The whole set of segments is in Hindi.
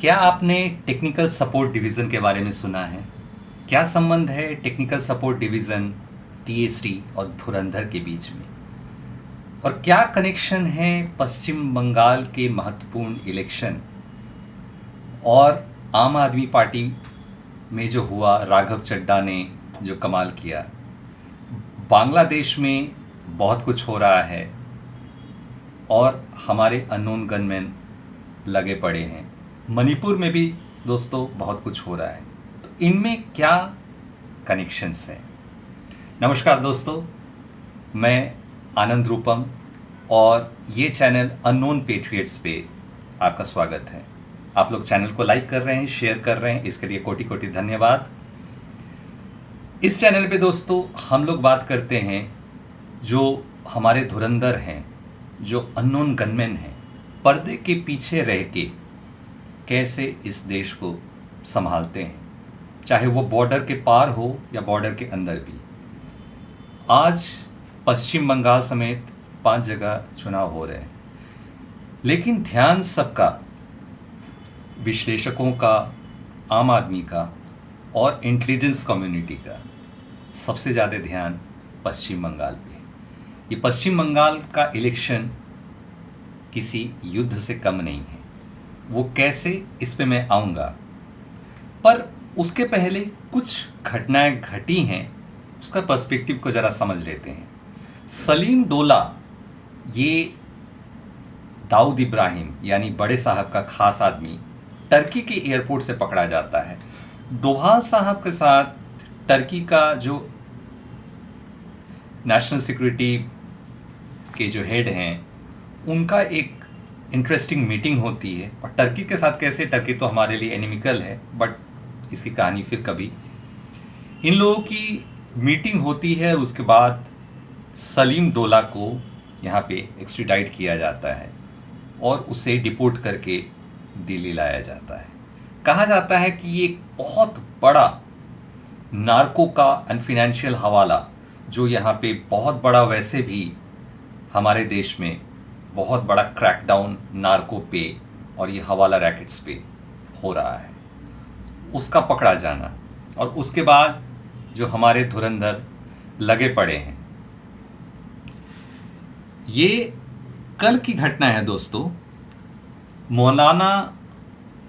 क्या आपने टेक्निकल सपोर्ट डिवीज़न के बारे में सुना है? क्या संबंध है टेक्निकल सपोर्ट डिवीज़न टीएसटी और धुरंधर के बीच में? और क्या कनेक्शन है पश्चिम बंगाल के महत्वपूर्ण इलेक्शन और आम आदमी पार्टी में जो हुआ, राघव चड्ढा ने जो कमाल किया? बांग्लादेश में बहुत कुछ हो रहा है और हमारे अननोन गनमैन लगे पड़े हैं। मणिपुर में भी दोस्तों बहुत कुछ हो रहा है। तो इनमें क्या कनेक्शंस हैं? नमस्कार दोस्तों, मैं आनंद रूपम और ये चैनल अननोन पेट्रियट्स पे आपका स्वागत है। आप लोग चैनल को लाइक कर रहे हैं, शेयर कर रहे हैं, इसके लिए कोटि कोटि धन्यवाद। इस चैनल पे दोस्तों हम लोग बात करते हैं जो हमारे धुरंधर हैं, जो अननोन गनमैन हैं, पर्दे के पीछे रह के कैसे इस देश को संभालते हैं, चाहे वो बॉर्डर के पार हो या बॉर्डर के अंदर भी। आज पश्चिम बंगाल समेत 5 जगह चुनाव हो रहे हैं, लेकिन ध्यान सबका, विश्लेषकों का, आम आदमी का और इंटेलिजेंस कम्युनिटी का सबसे ज़्यादा ध्यान पश्चिम बंगाल पे है। ये पश्चिम बंगाल का इलेक्शन किसी युद्ध से कम नहीं है। वो कैसे, इस पे मैं आऊँगा, पर उसके पहले कुछ घटनाएं घटी हैं, उसका पर्सपेक्टिव को ज़रा समझ लेते हैं। सलीम डोला, ये दाऊद इब्राहिम यानी बड़े साहब का खास आदमी, टर्की के एयरपोर्ट से पकड़ा जाता है। डोभाल साहब के साथ टर्की का जो नेशनल सिक्योरिटी के जो हेड हैं, उनका एक इंटरेस्टिंग मीटिंग होती है। और टर्की के साथ कैसे, टर्की तो हमारे लिए एनिमिकल है, बट इसकी कहानी फिर कभी। इन लोगों की मीटिंग होती है, उसके बाद सलीम डोला को यहाँ पे एक्सट्रीडाइट किया जाता है और उसे डिपोर्ट करके दिल्ली लाया जाता है। कहा जाता है कि ये एक बहुत बड़ा नार्को का एंड फिनेंशियल हवाला, जो यहाँ पे बहुत बड़ा, वैसे भी हमारे देश में बहुत बड़ा क्रैकडाउन नार्को पे और ये हवाला रैकेट्स पे हो रहा है, उसका पकड़ा जाना। और उसके बाद जो हमारे धुरंधर लगे पड़े हैं। ये कल की घटना है दोस्तों। मौलाना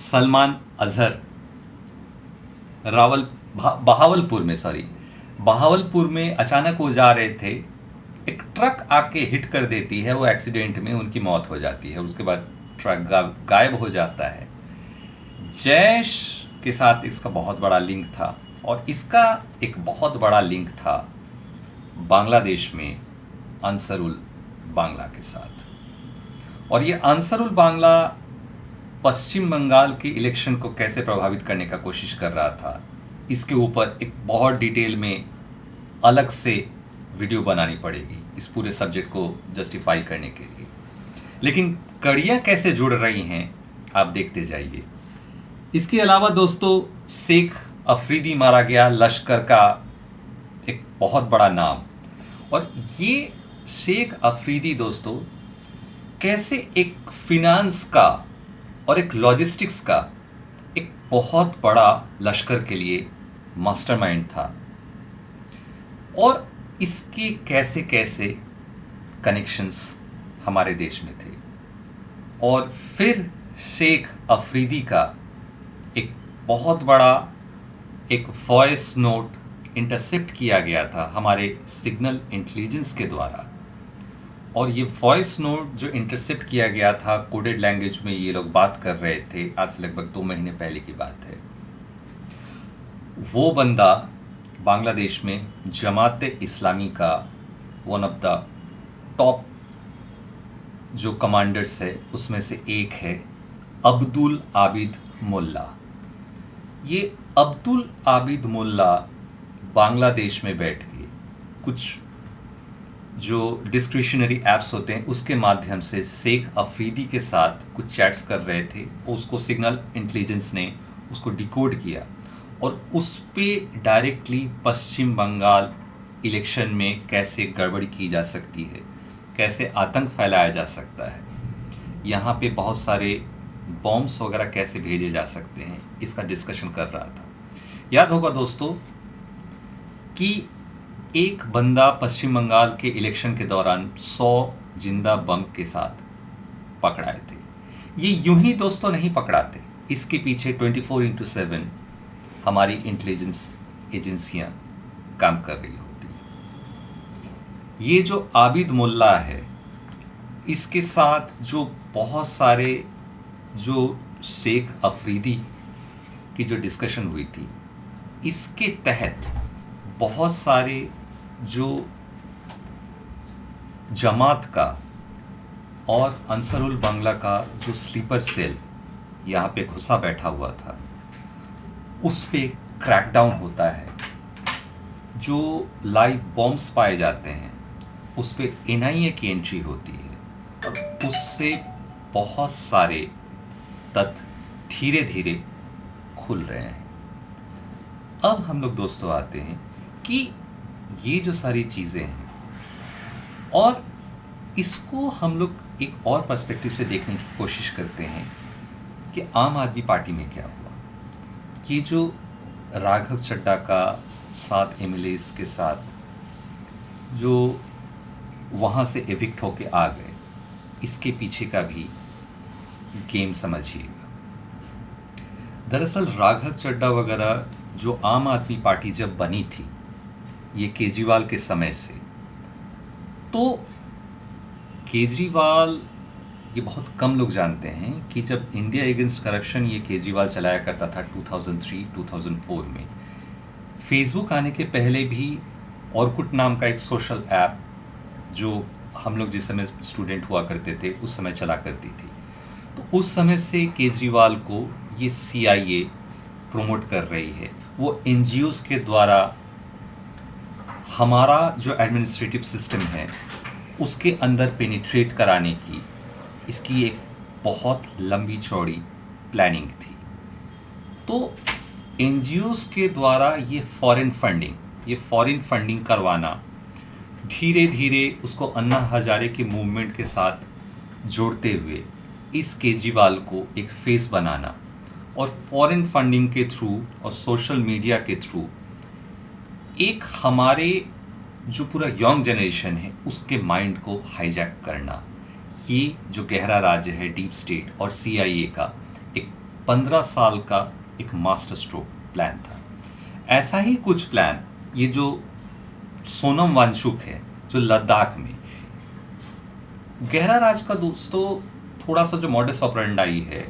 सलमान अजहर बहावलपुर में अचानक वो जा रहे थे, एक ट्रक आके हिट कर देती है, वो एक्सीडेंट में उनकी मौत हो जाती है। उसके बाद ट्रक गायब हो जाता है। जैश के साथ इसका बहुत बड़ा लिंक था और इसका एक बहुत बड़ा लिंक था बांग्लादेश में अंसरुल बांग्ला के साथ। और ये अंसरुल बांग्ला पश्चिम बंगाल के इलेक्शन को कैसे प्रभावित करने का कोशिश कर रहा था, इसके ऊपर एक बहुत डिटेल में अलग से वीडियो बनानी पड़ेगी इस पूरे सब्जेक्ट को जस्टिफाई करने के लिए। लेकिन कड़ियाँ कैसे जुड़ रही हैं आप देखते जाइए। इसके अलावा दोस्तों शेख अफरीदी मारा गया, लश्कर का एक बहुत बड़ा नाम। और ये शेख अफरीदी दोस्तों कैसे एक फिनांस का और एक लॉजिस्टिक्स का एक बहुत बड़ा लश्कर के लिए मास्टरमाइंड था, और इसके कैसे कैसे कनेक्शंस हमारे देश में थे। और फिर शेख अफरीदी का एक बहुत बड़ा एक वॉइस नोट इंटरसेप्ट किया गया था हमारे सिग्नल इंटेलिजेंस के द्वारा। और ये वॉइस नोट जो इंटरसेप्ट किया गया था, कोडेड लैंग्वेज में ये लोग बात कर रहे थे, आज से लगभग 2 महीने पहले की बात है। वो बंदा बांग्लादेश में जमात इस्लामी का वन ऑफ द टॉप जो कमांडर्स है उसमें से एक है, अब्दुल आबिद मुल्ला। ये अब्दुल आबिद मुल्ला बांग्लादेश में बैठ के कुछ जो डिस्क्रिशनरी ऐप्स होते हैं उसके माध्यम से शेख अफरीदी के साथ कुछ चैट्स कर रहे थे। उसको सिग्नल इंटेलिजेंस ने उसको डिकोड किया और उस पे डायरेक्टली पश्चिम बंगाल इलेक्शन में कैसे गड़बड़ी की जा सकती है, कैसे आतंक फैलाया जा सकता है। यहाँ पे बहुत सारे बॉम्ब्स वगैरह कैसे भेजे जा सकते हैं, इसका डिस्कशन कर रहा था। याद होगा दोस्तों कि एक बंदा पश्चिम बंगाल के इलेक्शन के दौरान 100 जिंदा बम के साथ पकड़ाए थे। ये यूं ही दोस्तों नहीं पकड़ाते, इसके पीछे 24/7 हमारी इंटेलिजेंस एजेंसियां काम कर रही होती। ये जो आबिद मुल्ला है, इसके साथ जो बहुत सारे जो शेख अफरीदी की जो डिस्कशन हुई थी, इसके तहत बहुत सारे जो जमात का और अंसरुल बांग्ला का जो स्लीपर सेल यहाँ पे घुसा बैठा हुआ था, उस पे क्रैकडाउन होता है। जो लाइव बॉम्ब्स पाए जाते हैं उस पे एनआईए की एंट्री होती है और उससे बहुत सारे तथ्य धीरे धीरे खुल रहे हैं। अब हम लोग दोस्तों आते हैं कि ये जो सारी चीज़ें हैं, और इसको हम लोग एक और पर्सपेक्टिव से देखने की कोशिश करते हैं कि आम आदमी पार्टी में क्या हुआ। ये जो राघव चड्ढा का 7 एमएलएस के साथ जो वहाँ से एविक्ट होके आ गए, इसके पीछे का भी गेम समझिएगा। दरअसल राघव चड्ढा वगैरह जो आम आदमी पार्टी जब बनी थी ये केजरीवाल के समय से, तो केजरीवाल, ये बहुत कम लोग जानते हैं कि जब इंडिया अगेंस्ट करप्शन ये केजरीवाल चलाया करता था 2003-2004 में, फेसबुक आने के पहले भी ऑर्कुट नाम का एक सोशल ऐप जो हम लोग जिस समय स्टूडेंट हुआ करते थे उस समय चला करती थी, तो उस समय से केजरीवाल को ये CIA प्रमोट कर रही है। वो NGOs के द्वारा हमारा जो एडमिनिस्ट्रेटिव सिस्टम है उसके अंदर पेनिट्रेट कराने की इसकी एक बहुत लंबी चौड़ी प्लानिंग थी। तो NGOs के द्वारा ये फॉरेन फंडिंग करवाना, धीरे धीरे उसको अन्ना हजारे के मूवमेंट के साथ जोड़ते हुए इस केजरीवाल को एक फेस बनाना और फॉरेन फंडिंग के थ्रू और सोशल मीडिया के थ्रू एक हमारे जो पूरा यंग जनरेशन है उसके माइंड को हाईजैक करना, ये जो गहरा राज है डीप स्टेट और CIA का एक 15 साल का एक मास्टर स्ट्रोक प्लान था। ऐसा ही कुछ प्लान ये जो सोनम वांगचुक है जो लद्दाख में, गहरा राज का दोस्तों थोड़ा सा जो मॉडस ऑपरेंडाई है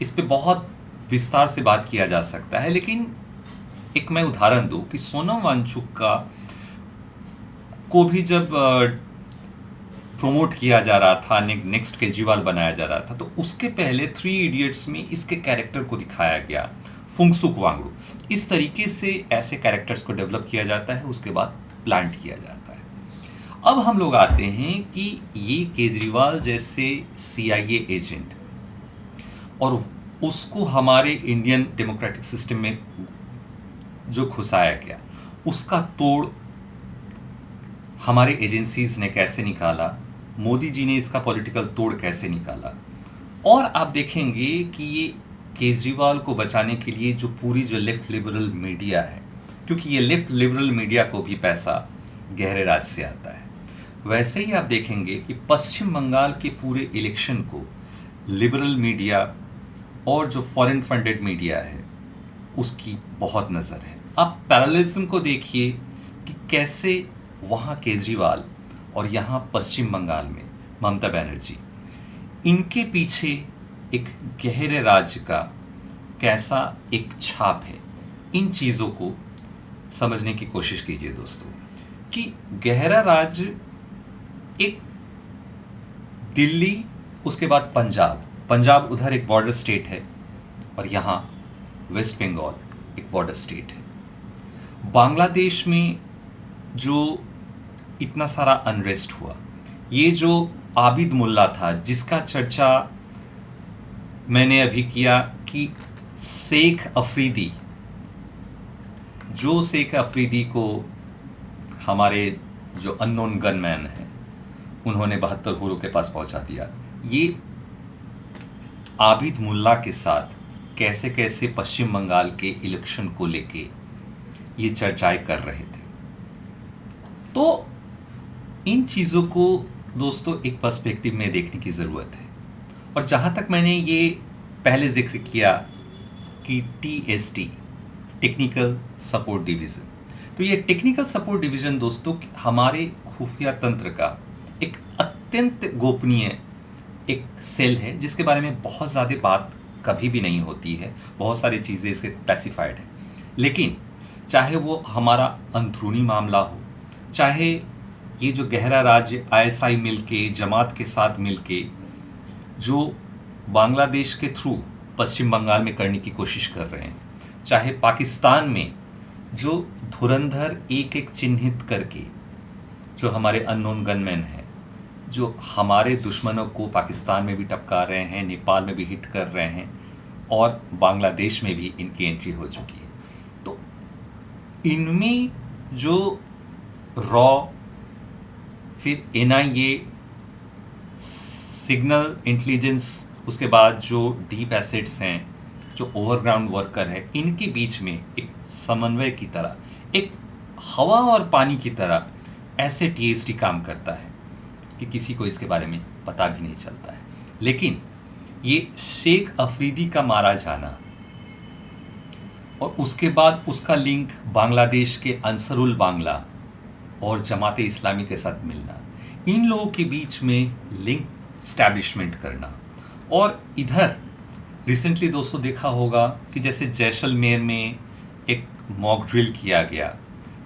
इस पे बहुत विस्तार से बात किया जा सकता है, लेकिन एक मैं उदाहरण दूं कि सोनम वांगचुक का को भी जब प्रमोट किया जा रहा था, नेक्स्ट केजरीवाल बनाया जा रहा था, तो उसके पहले 3 इडियट्स में इसके कैरेक्टर को दिखाया गया, फुंगसुक वांगडू। इस तरीके से ऐसे कैरेक्टर्स को डेवलप किया जाता है, उसके बाद प्लांट किया जाता है। अब हम लोग आते हैं कि ये केजरीवाल जैसे CIA एजेंट और उसको हमारे इंडियन डेमोक्रेटिक सिस्टम में जो घुसाया गया, उसका तोड़ हमारे एजेंसीज ने कैसे निकाला, मोदी जी ने इसका पॉलिटिकल तोड़ कैसे निकाला। और आप देखेंगे कि ये केजरीवाल को बचाने के लिए जो पूरी जो लेफ्ट लिबरल मीडिया है, क्योंकि ये लेफ्ट लिबरल मीडिया को भी पैसा गहरे राज से आता है, वैसे ही आप देखेंगे कि पश्चिम बंगाल के पूरे इलेक्शन को लिबरल मीडिया और जो फॉरेन फंडेड मीडिया है उसकी बहुत नज़र है। आप पैरेललिज्म को देखिए कि कैसे वहाँ केजरीवाल और यहाँ पश्चिम बंगाल में ममता बनर्जी, इनके पीछे एक गहरे राज्य का कैसा एक छाप है। इन चीज़ों को समझने की कोशिश कीजिए दोस्तों कि गहरा राज्य एक दिल्ली, उसके बाद पंजाब उधर एक बॉर्डर स्टेट है और यहाँ वेस्ट बंगाल एक बॉर्डर स्टेट है। बांग्लादेश में जो इतना सारा अनरेस्ट हुआ, ये जो आबिद मुल्ला था जिसका चर्चा मैंने अभी किया कि शेख अफरीदी को हमारे जो अननोन गनमैन हैं उन्होंने 72 गुरु के पास पहुंचा दिया। ये आबिद मुल्ला के साथ कैसे कैसे पश्चिम बंगाल के इलेक्शन को लेके ये चर्चाएं कर रहे थे। तो इन चीज़ों को दोस्तों एक पर्सपेक्टिव में देखने की ज़रूरत है। और जहाँ तक मैंने ये पहले जिक्र किया कि TSD, टेक्निकल सपोर्ट डिवीज़न, तो ये टेक्निकल सपोर्ट डिवीज़न दोस्तों हमारे खुफिया तंत्र का एक अत्यंत गोपनीय एक सेल है, जिसके बारे में बहुत ज़्यादा बात कभी भी नहीं होती है। बहुत सारी चीज़ें इसके स्पेसिफाइड है, लेकिन चाहे वो हमारा अंदरूनी मामला हो, चाहे ये जो गहरा राज्य ISI मिलके जमात के साथ मिलके जो बांग्लादेश के थ्रू पश्चिम बंगाल में करने की कोशिश कर रहे हैं, चाहे पाकिस्तान में जो धुरंधर एक एक चिन्हित करके जो हमारे अननोन गनमैन हैं, जो हमारे दुश्मनों को पाकिस्तान में भी टपका रहे हैं, नेपाल में भी हिट कर रहे हैं, और बांग्लादेश में भी इनकी एंट्री हो चुकी है। तो इनमें जो रॉ, फिर NIA, सिग्नल इंटेलिजेंस, उसके बाद जो डीप एसेट्स हैं, जो ओवरग्राउंड वर्कर है, इनके बीच में एक समन्वय की तरह, एक हवा और पानी की तरह ऐसे TSD काम करता है कि किसी को इसके बारे में पता भी नहीं चलता है। लेकिन ये शेख अफरीदी का मारा जाना और उसके बाद उसका लिंक बांग्लादेश के अंसरुल बांग्ला और जमात इस्लामी के साथ मिलना, इन लोगों के बीच में लिंक स्टैब्लिशमेंट करना, और इधर रिसेंटली दोस्तों देखा होगा कि जैसे जैसलमेर में एक मॉक ड्रिल किया गया,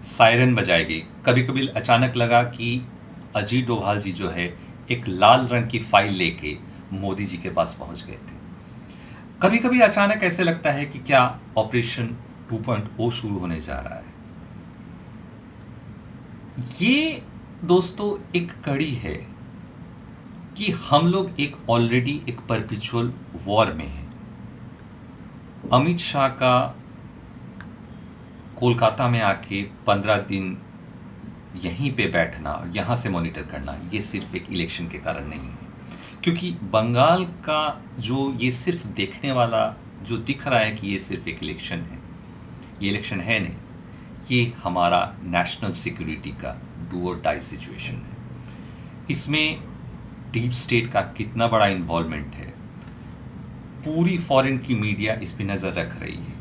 सायरन बजाई गई, कभी कभी अचानक लगा कि अजीत डोभाल जी जो है एक लाल रंग की फाइल लेके मोदी जी के पास पहुंच गए थे। कभी कभी अचानक ऐसे लगता है कि क्या ऑपरेशन 2.0 शुरू होने जा रहा है। ये दोस्तों एक कड़ी है कि हम लोग एक ऑलरेडी एक परपिचुअल वॉर में हैं। अमित शाह का कोलकाता में आके 15 दिन यहीं पे बैठना और यहाँ से मॉनिटर करना, ये सिर्फ एक इलेक्शन के कारण नहीं है, क्योंकि बंगाल का जो ये सिर्फ देखने वाला जो दिख रहा है कि ये सिर्फ एक इलेक्शन है, ये इलेक्शन है नहीं, ये हमारा नेशनल सिक्योरिटी का डू और डाई सिचुएशन है। इसमें डीप स्टेट का कितना बड़ा इन्वॉल्वमेंट है, पूरी फॉरेन की मीडिया इस पे नज़र रख रही है,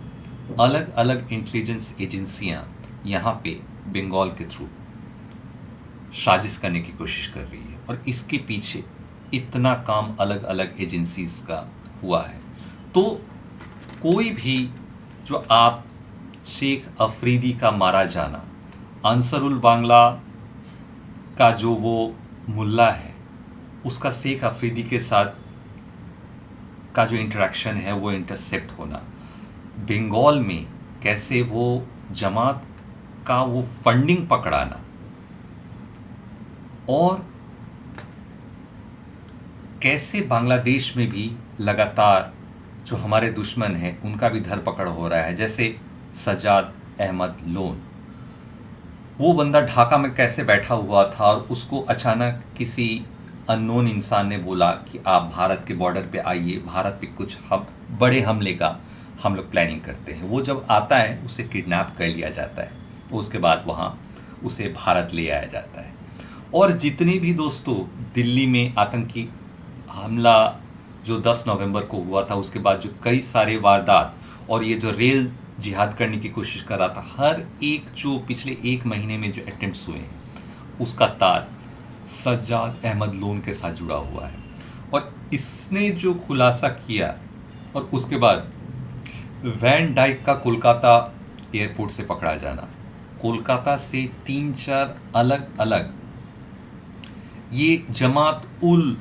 अलग अलग इंटेलिजेंस एजेंसियां यहाँ पे बंगाल के थ्रू साजिश करने की कोशिश कर रही है, और इसके पीछे इतना काम अलग अलग एजेंसीज का हुआ है। तो कोई भी जो आप शेख अफरीदी का मारा जाना, अंसरुल बांग्ला का जो वो मुल्ला है, उसका शेख अफरीदी के साथ का जो इंटरेक्शन है वो इंटरसेप्ट होना, बंगाल में कैसे वो जमात का वो फंडिंग पकड़ाना, और कैसे बांग्लादेश में भी लगातार जो हमारे दुश्मन हैं उनका भी धरपकड़ हो रहा है। जैसे सज्जाद अहमद लोन, वो बंदा ढाका में कैसे बैठा हुआ था और उसको अचानक किसी अननोन इंसान ने बोला कि आप भारत के बॉर्डर पे आइए, भारत पे कुछ बड़े हमले का हम लोग प्लानिंग करते हैं। वो जब आता है उसे किडनैप कर लिया जाता है, उसके बाद वहाँ उसे भारत ले आया जाता है। और जितने भी दोस्तों दिल्ली में आतंकी हमला जो 10 नवंबर को हुआ था, उसके बाद जो कई सारे वारदात और ये जो रेल जिहाद करने की कोशिश कर रहा था, हर एक जो पिछले एक महीने में जो अटेम्प्ट्स हुए हैं उसका तार सज्जाद अहमद लोन के साथ जुड़ा हुआ है। और इसने जो खुलासा किया, और उसके बाद वैन डाइक का कोलकाता एयरपोर्ट से पकड़ा जाना, कोलकाता से 3-4 अलग अलग ये जमात उल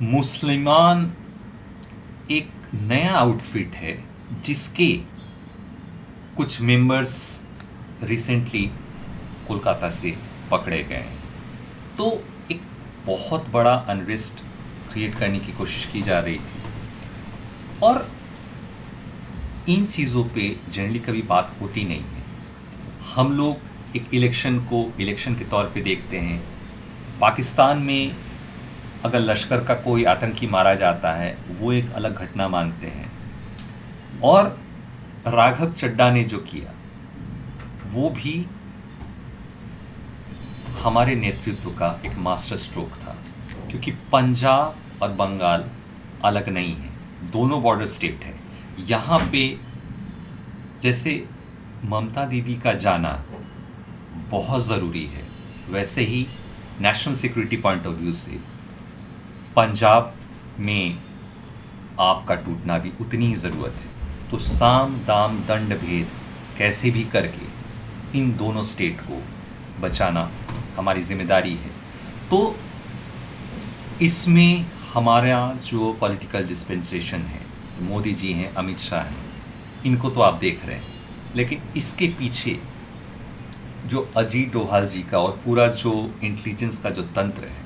मुस्लिमान एक नया आउटफिट है जिसके कुछ मेंबर्स रिसेंटली कोलकाता से पकड़े गए हैं। तो एक बहुत बड़ा अनरेस्ट क्रिएट करने की कोशिश की जा रही थी, और इन चीज़ों पे जनरली कभी बात होती नहीं है। हम लोग एक इलेक्शन को इलेक्शन के तौर पे देखते हैं। पाकिस्तान में अगर लश्कर का कोई आतंकी मारा जाता है वो एक अलग घटना मानते हैं। और राघव चड्ढा ने जो किया वो भी हमारे नेतृत्व का एक मास्टर स्ट्रोक था, क्योंकि पंजाब और बंगाल अलग नहीं है, दोनों बॉर्डर स्टेट है। यहाँ पे जैसे ममता दीदी का जाना बहुत ज़रूरी है, वैसे ही national security point of view से पंजाब में आपका टूटना भी उतनी ही ज़रूरत है। तो साम दाम दंड भेद कैसे भी करके इन दोनों स्टेट को बचाना हमारी जिम्मेदारी है। तो इसमें हमारा जो पॉलिटिकल डिस्पेंसेशन है, मोदी जी हैं, अमित शाह हैं, इनको तो आप देख रहे हैं, लेकिन इसके पीछे जो अजीत डोभाल जी का और पूरा जो इंटेलिजेंस का जो तंत्र है,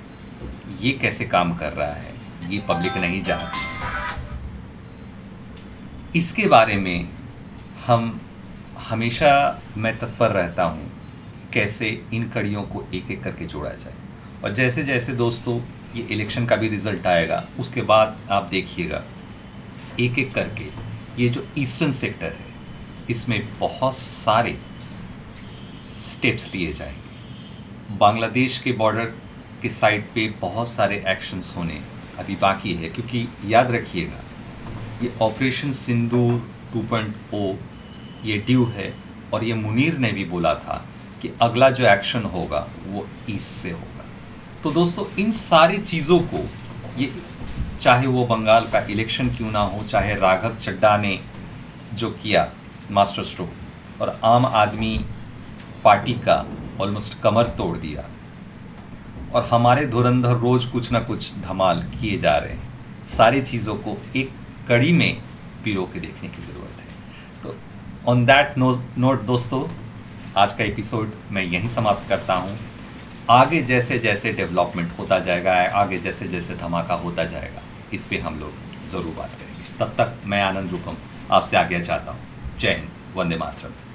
ये कैसे काम कर रहा है ये पब्लिक नहीं जानती। इसके बारे में हम हमेशा मैं तत्पर रहता हूँ कैसे इन कड़ियों को एक एक करके जोड़ा जाए। और जैसे जैसे दोस्तों ये इलेक्शन का भी रिज़ल्ट आएगा, उसके बाद आप देखिएगा एक एक करके ये जो ईस्टर्न सेक्टर है इसमें बहुत सारे स्टेप्स लिए जाएंगे। बांग्लादेश के बॉर्डर के साइड पे बहुत सारे एक्शंस होने अभी बाकी है, क्योंकि याद रखिएगा ये ऑपरेशन सिंदूर 2.0 ये ड्यू है। और ये मुनीर ने भी बोला था कि अगला जो एक्शन होगा वो ईस्ट से होगा। तो दोस्तों इन सारी चीज़ों को, ये चाहे वो बंगाल का इलेक्शन क्यों ना हो, चाहे राघव चड्ढा ने जो किया मास्टर स्ट्रोक, और आम आदमी पार्टी का ऑलमोस्ट कमर तोड़ दिया, और हमारे धुरंधर रोज़ कुछ ना कुछ धमाल किए जा रहे हैं, सारी चीज़ों को एक कड़ी में पिरो के देखने की ज़रूरत है। तो ऑन दैट नोट दोस्तों आज का एपिसोड मैं यहीं समाप्त करता हूँ। आगे जैसे जैसे डेवलपमेंट होता जाएगा, आगे जैसे जैसे धमाका होता जाएगा, इस पे हम लोग ज़रूर बात करेंगे। तब तक मैं आनंद रूपम आपसे आज्ञा चाहता हूँ। जय हिंद, वंदे मातरम।